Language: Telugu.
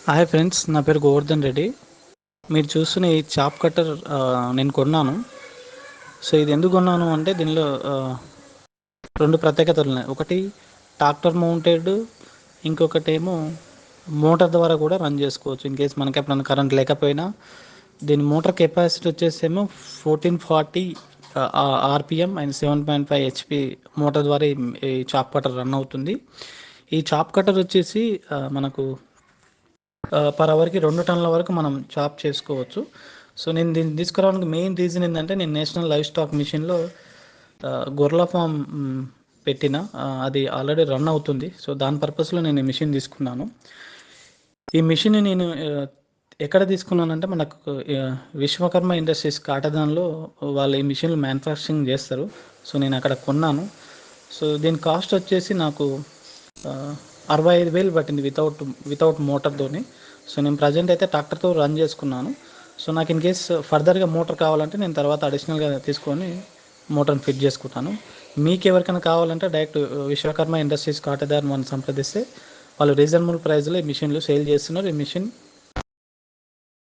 హాయ్ ఫ్రెండ్స్, నా పేరు గోవర్ధన్ రెడ్డి. మీరు చూస్తున్న ఈ చాప్ కట్టర్ నేను కొన్నాను. సో ఇది ఎందుకు కొన్నాను అంటే దీనిలో రెండు ప్రత్యేకతలు ఉన్నాయి. ఒకటి ట్రాక్టర్ మౌంటెడ్, ఇంకొకటి ఏమో మోటార్ ద్వారా కూడా రన్ చేసుకోవచ్చు. ఇన్ కేస్ మనకి ఎప్పుడైనా కరెంట్ లేకపోయినా దీని మోటార్ కెపాసిటీ వచ్చేసేమో 1440 ఆర్పిఎం అండ్ 7.5 హెచ్పి మోటార్ ద్వారా ఈ చాప్ కట్టర్ రన్ అవుతుంది. ఈ చాప్ కట్టర్ వచ్చేసి మనకు పర్ అవర్కి 2 టన్నుల వరకు మనం చాప్ చేసుకోవచ్చు. సో నేను దీన్ని తీసుకురావడానికి మెయిన్ రీజన్ ఏంటంటే, నేను నేషనల్ లైవ్ స్టాక్ మిషన్లో గొర్రెల ఫామ్ పెట్టిన, అది ఆల్రెడీ రన్ అవుతుంది. సో దాని పర్పస్లో నేను ఈ మిషన్ తీసుకున్నాను. ఈ మిషన్ నేను ఎక్కడ తీసుకున్నానంటే, మనకు విశ్వకర్మ ఇండస్ట్రీస్ కాటదాన్లో వాళ్ళు ఈ మిషన్లు మ్యానుఫ్యాక్చరింగ్ చేస్తారు. సో నేను అక్కడ కొన్నాను. సో దీని కాస్ట్ వచ్చేసి నాకు 65,000 పట్టింది వితౌట్ మోటార్తోని. సో నేను ప్రజెంట్ అయితే ట్రాక్టర్తో రన్ చేసుకున్నాను. సో నాకు ఇన్ కేస్ ఫర్దర్గా మోటార్ కావాలంటే నేను తర్వాత అడిషనల్గా తీసుకొని మోటార్ని ఫిట్ చేసుకుంటాను. మీకు ఎవరికైనా కావాలంటే డైరెక్ట్ విశ్వకర్మ ఇండస్ట్రీస్ కాటదాన్ మనం సంప్రదిస్తే వాళ్ళు రీజనబుల్ ప్రైస్లో ఈ మిషన్లు సేల్ చేస్తున్నారు. ఈ మిషన్